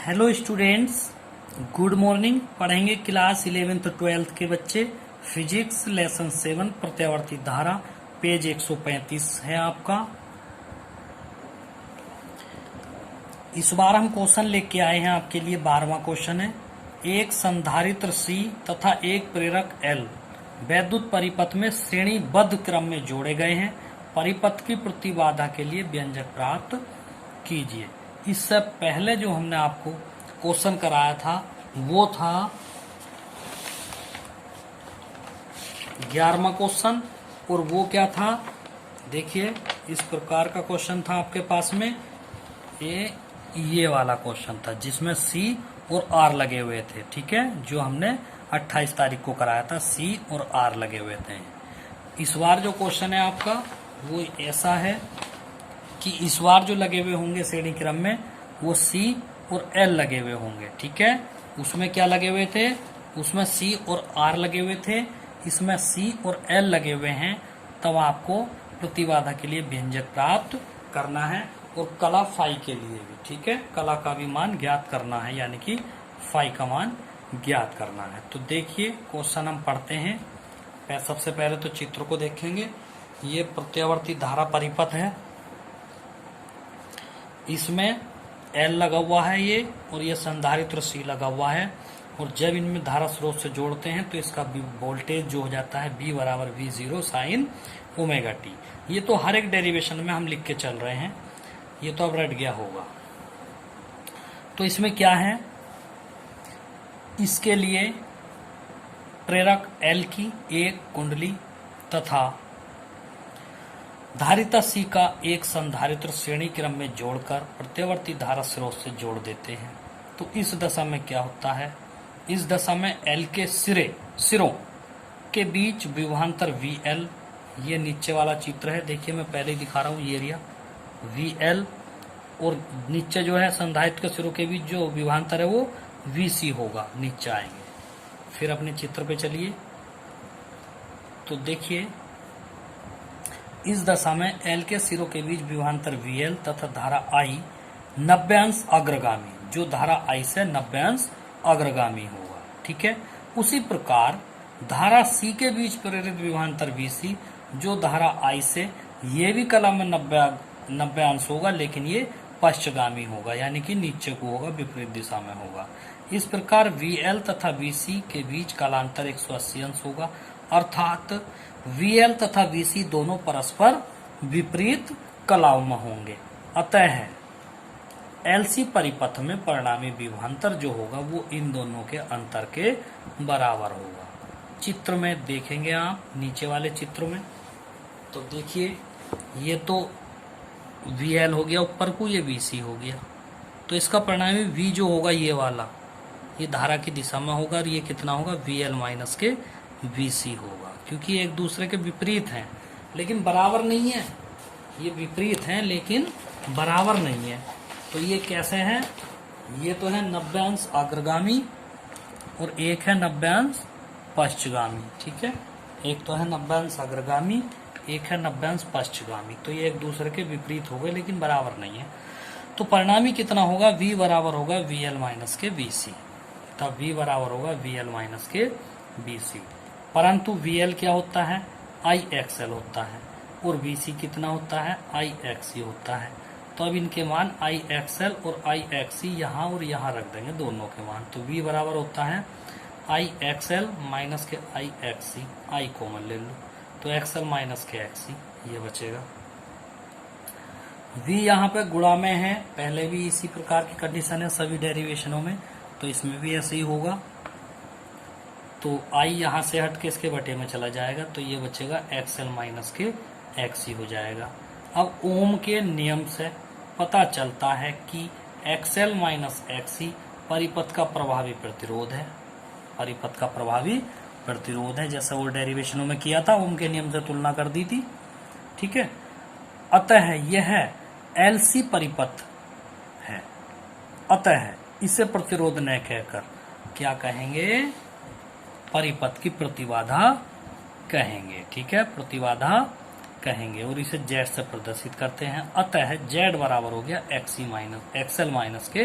Hello students, good morning. पढ़ेंगे class 11th 12th के बच्चे फिजिक्स लेसन 7 प्रत्यावर्ती धारा, पेज 135 है आपका। इस बार हम क्वेश्चन लेके आए हैं आपके लिए 12वां क्वेश्चन है। एक संधारित्र C तथा एक प्रेरक L वैद्युत परिपथ में श्रेणीबद्ध क्रम में जोड़े गए हैं। परिपथ की प्रतिबाधा के लिए व्यंजक प्राप्त कीजिए। इससे पहले जो हमने आपको क्वेश्चन कराया था वो था 11वां क्वेश्चन, और वो क्या था, देखिए इस प्रकार का क्वेश्चन था आपके पास में। ये वाला क्वेश्चन था जिसमें C और R लगे हुए थे, ठीक है, जो हमने 28 तारीख को कराया था। C और R लगे हुए थे। इस बार जो क्वेश्चन है आपका वो ऐसा है कि इस बार जो लगे हुए होंगे श्रेणी क्रम में वो C और L लगे हुए होंगे, ठीक है। उसमें क्या लगे हुए थे, उसमें C और R लगे हुए थे, इसमें C और L लगे हुए हैं। तब आपको प्रतिबाधा के लिए व्यंजक प्राप्त करना है और कला फाई के लिए भी, ठीक है, कला का भी मान ज्ञात करना है, यानी कि फाई का मान ज्ञात करना है। तो देखिए क्वेश्चन हम पढ़ते हैं। सबसे पहले तो चित्र को देखेंगे। ये प्रत्यावर्ती धारा परिपथ है, इसमें L लगा हुआ है ये, और ये संधारित्र C लगा हुआ है। और जब इनमें धारा स्रोत से जोड़ते हैं तो इसका वोल्टेज जो हो जाता है V बराबर V0 साइन ओमेगा टी। ये तो हर एक डेरिवेशन में हम लिख के चल रहे हैं, ये तो अब रट गया होगा। तो इसमें क्या है, इसके लिए प्रेरक L की एक कुंडली तथा धारिता C का एक संधारित्र श्रेणी क्रम में जोड़कर प्रत्यावर्ती धारा स्रोत से जोड़ देते हैं। तो इस दशा में क्या होता है, इस दशा में L के सिरों के बीच विभवांतर VL, ये नीचे वाला चित्र है, देखिए मैं पहले ही दिखा रहा हूँ, ये एरिया VL, और नीचे जो है संधारित्र के सिरों के बीच जो विभवांतर है वो VC होगा। नीचे आएंगे, फिर अपने चित्र पे चलिए। तो देखिए इस दशा में L के सिरों के बीच विभवांतर VL तथा धारा I 90 अंश अग्रगामी, जो धारा I से 90 अंश अग्रगामी होगा, ठीक है। उसी प्रकार धारा C के बीच प्रेरित विभवांतर VC, जो धारा I से, ये भी कला में 90 अंश होगा, लेकिन ये पश्चगामी होगा, यानी कि नीचे को होगा, विपरीत दिशा में होगा। इस प्रकार VL तथा VC के बीच कालांतर 180 अंश होगा, अर्थात VL तथा VC दोनों परस्पर विपरीत कलाओं में होंगे। अतः LC परिपथ में परिणामी विभवांतर जो होगा वो इन दोनों के अंतर के बराबर होगा। चित्र में देखेंगे आप, नीचे वाले चित्र में, तो देखिए ये तो VL हो गया ऊपर को, ये VC हो गया। तो इसका परिणामी V जो होगा ये वाला, ये धारा की दिशा में होगा, और ये कितना होगा, VL माइनस के VC होगा, क्योंकि एक दूसरे के विपरीत हैं लेकिन बराबर नहीं है। ये विपरीत हैं लेकिन बराबर नहीं है। तो ये कैसे हैं, ये तो है 90 अंश अग्रगामी और एक है 90 अंश पश्चगामी, ठीक है। एक तो है 90 अंश अग्रगामी, एक है 90 अंश पश्चगामी। तो ये एक दूसरे के विपरीत हो गए लेकिन बराबर नहीं है। तो परिणामी कितना होगा, V बराबर होगा VL माइनस के VC। तब V बराबर होगा VL माइनस के VC, परंतु VL क्या होता है, IXL होता है, और VC कितना होता है, IXC होता है। तो अब इनके मान IXL और IXC यहाँ और यहाँ रख देंगे दोनों के मान। तो V बराबर होता है IXL माइनस के IXC, I कॉमन ले लो, तो XL माइनस के XC ये बचेगा। V यहाँ पे गुणा में है, पहले भी इसी प्रकार की कंडीशन है सभी डेरिवेशनों में, तो इसमें भी ऐसे ही होगा। तो I यहाँ से हट के इसके बटे में चला जाएगा, तो ये बचेगा XL माइनस के XC हो जाएगा। अब ओम के नियम से पता चलता है कि XL माइनस XC परिपथ का प्रभावी प्रतिरोध है, परिपथ का प्रभावी प्रतिरोध है, जैसा वो डेरिवेशनों में किया था, ओम के नियम से तुलना कर दी थी, ठीक है। अतः यह LC परिपथ है, अतः इसे प्रतिरोध न कहकर क्या कहेंगे, परिपथ की प्रतिबाधा कहेंगे, ठीक है, प्रतिबाधा कहेंगे, और इसे Z से प्रदर्शित करते हैं। अतः Z बराबर हो गया XL माइनस के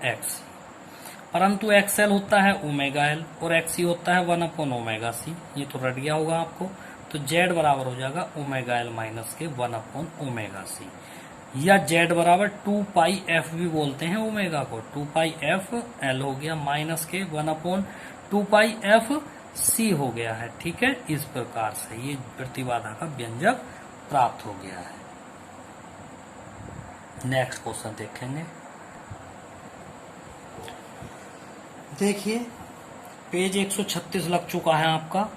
एक्स, परंतु एक्सएल होता है ओमेगा एल और एक्सी होता है 1 ओमेगा सी। ये तो रट गया होगा आपको। तो जेड बराबर हो जाएगा ओमेगा एल माइनस के 1 ओमेगा सी, या जेड बराबर 2 पाई एफ भी बोलते हैं ओमेगा को। 2 पाई एफ एल हो गया माइनस के 1/2 पाई एफ सी हो गया है। ठीक है, इस प्रकार से ये प्रतिबाधा का व्यंजक प्राप्त हो गया है। नेक्स्ट क्वेश्चन देखेंगे। देखिए पेज 136 लग चुका है आपका,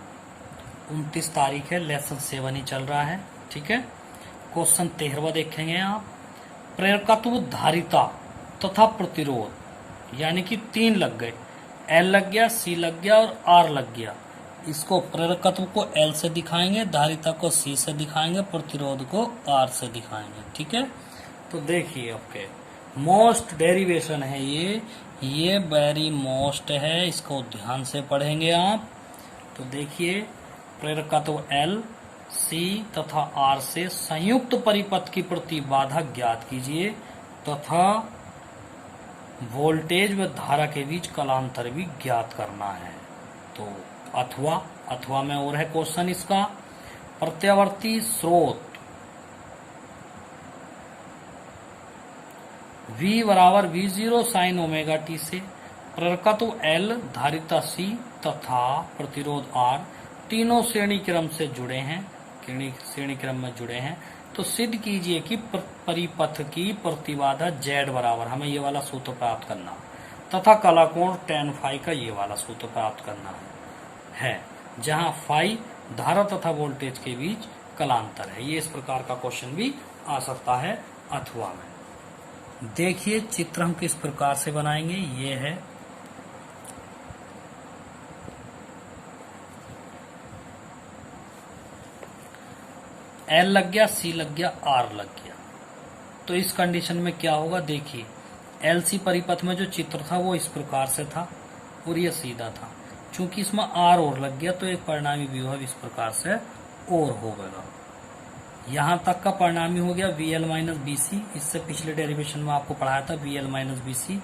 29 तारीख है, लेसन 7 ही चल रहा है। ठीक है, क्वेश्चन 13वां देखेंगे आप। प्रेरकत्व, धारिता तथा प्रतिरोध, यानी कि 3 लग गए, एल लग गया, सी लग गया और आर लग गया। इसको प्रेरकत्व को एल से दिखाएंगे, धारिता को सी से दिखाएंगे, प्रतिरोध को आर से दिखाएंगे। ठीक है, तो देखिए आपके मोस्ट डेरिवेशन है ये वेरी मोस्ट है, इसको ध्यान से पढ़ेंगे आप। तो देखिए प्रेरकत्व एल, सी तथा आर से संयुक्त परिपथ की प्रतिबाधा ज्ञात कीजिए तथा वोल्टेज व धारा के बीच कालांतर भी ज्ञात करना है। तो अथवा में और है क्वेश्चन इसका। प्रत्यावर्ती स्रोत V बराबर V0 साइन ओमेगा टी से प्रेरकत्व L, धारिता C तथा प्रतिरोध R तीनों श्रेणी क्रम से जुड़े हैं, श्रेणी क्रम में जुड़े हैं। तो सिद्ध कीजिए कि परिपथ की प्रतिबाधा Z बराबर, हमें ये वाला सूत्र प्राप्त करना, तथा कलाकोण tan फाई का ये वाला सूत्र प्राप्त करना है जहां फाई धारा तथा वोल्टेज के बीच कलांतर है। ये इस प्रकार का क्वेश्चन भी आ सकता है अथवा में। देखिए चित्र हम किस प्रकार से बनाएंगे। ये है एल लग गया, सी लग गया, आर लग गया। तो इस कंडीशन में क्या होगा, देखिए एलसी परिपथ में जो चित्र था वो इस प्रकार से था और ये सीधा था। चूंकि इसमें आर और लग गया तो एक परिणामी विभव इस प्रकार से और हो गया। यहां तक का परिणामी हो गया VL माइनस BC। इससे पिछले डेरिवेशन में आपको पढ़ाया था VL माइनस BC।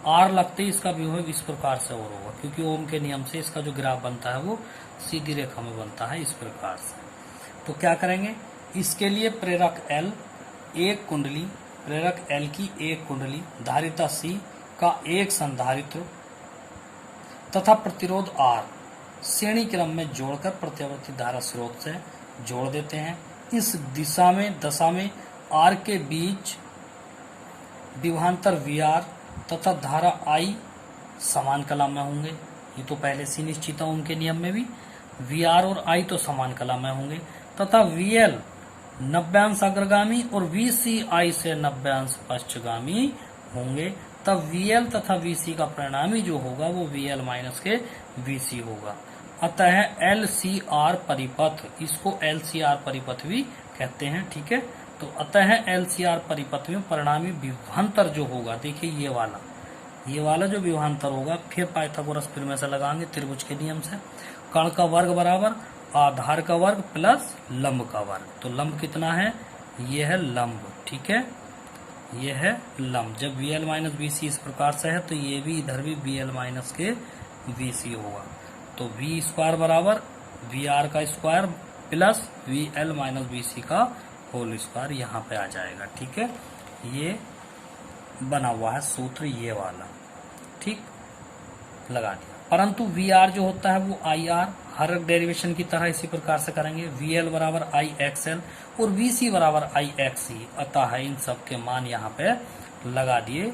आर लगते ही इसका विभव इस प्रकार से और होगा, क्योंकि ओम के नियम से इसका जो ग्राफ बनता है वो सीधी रेखा में बनता है इस प्रकार से। तो क्या करेंगे, इसके लिए प्रेरक L एक कुंडली, प्रेरक L की एक कुंडली, धारिता C का एक संधारित्र तथा प्रतिरोध R श्रेणी क्रम में जोड़कर प्रत्यावर्ती धारा स्रोत से जोड़ देते हैं। इस दशा में R के बीच विभवांतर VR तथा धारा I समान कला में होंगे। ये तो पहले से निश्चित है, उनके नियम में भी VR और I तो समान कला में होंगे, तथा VL 90° अग्रगामी और VC I से 90° पश्चगामी होंगे। तब VL तथा VC का परिणामी जो होगा वो VL माइनस के VC होगा। अतः LCR परिपथ, इसको LCR परिपथ भी कहते हैं। ठीक है, तो अतः LCR परिपथ में परिणामी विभवांतर जो होगा, देखिए ये वाला जो विभवांतर होगा, फिर पाइथागोरस प्रमेय से लगाएंगे त्रिभुज के नियम से। कर्ण का वर्ग बराबर आधार का वर्ग प्लस लंब का वर्ग। तो लंब कितना है, ये है लंब। ठीक है, ये है लंब। जब VL माइनस BC इस प्रकार से है तो ये भी इधर भी VL माइनस के VC होगा। तो V स्क्वायर बराबर VR का square plus VL minus BC का होल स्क्वायर यहाँ पे आ जाएगा। ठीक है, ये बना हुआ है सूत्र ये वाला। ठीक, लगा दिया। परंतु VR जो होता है वो IR, हर डेरिवेशन की तरह इसी प्रकार से करेंगे। VL बराबर IXL और VC बराबर IXC। अतः इन सब के मान यहाँ पे लगा दिए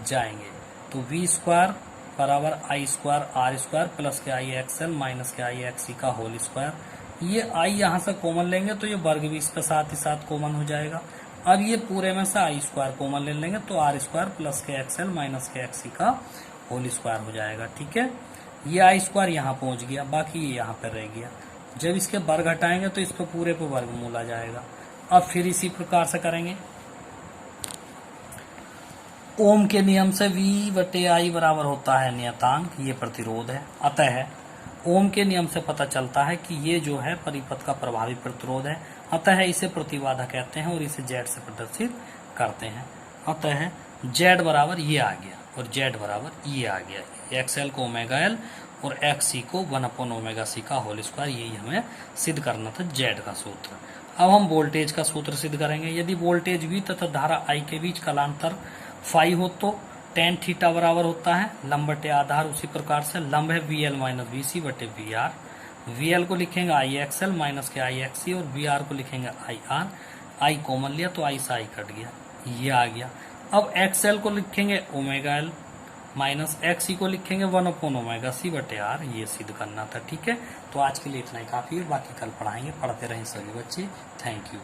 जाएंगे। तो V स्क्वायर बराबर I square R square plus के IXL माइनस के IXC का होल स्क्वायर। ये I यहाँ से कॉमन लेंगे तो ये वर्ग भी इसके साथ ही साथ कॉमन हो जाएगा। अब ये पूरे में से I स्क्वायर कॉमन ले लेंगे तो R स्क्वायर प्लस के XL माइनस के XC का होल स्क्वायर हो जाएगा। ठीक है, ये I स्क्वायर यहाँ पहुंच गया, बाकी ये यहाँ पर रह गया। जब इसके वर्ग हटाएंगे तो इसको पूरे पे वर्गमूल आ जाएगा। अब फिर इसी प्रकार से करेंगे। ओम के नियम से V/I बराबर होता है नियतांक, ये प्रतिरोध है। अतः ओम के नियम से पता चलता है कि ये जो है परिपथ का प्रभावी प्रतिरोध है। अतः इसे प्रतिबाधा कहते हैं और इसे Z से प्रदर्शित करते हैं। अतः Z बराबर ये आ गया। और जेड बराबर ये आ गया। एक्सएल को ओमेगा एल और एक्स सी को 1/ओमेगा सी का होल स्क्वायर, यही हमें सिद्ध करना था जेड का सूत्र। अब हम वोल्टेज का सूत्र सिद्ध करेंगे। यदि वोल्टेज वी तथा धारा आई के बीच कालांतर फाई हो तो टेन थीटा बराबर होता है लंब बटे आधार। उसी प्रकार से लंब है वी एल माइनस वी सी बटे वी आर। वी एल को लिखेंगे आई एक्स एल माइनस के आई एक्स सी और वी आर को लिखेंगे आई आर। आई कॉमन लिया तो आई से आई कट गया, ये आ गया। अब एक्स एल को लिखेंगे ओमेगा एल माइनस एक्स सी को लिखेंगे 1/ओमेगा सी बटे आर, ये सिद्ध करना था। ठीक है, तो आज के लिए इतना ही काफी है, बाकी कल पढ़ाएंगे। पढ़ते रहें सभी बच्चे। Thank you.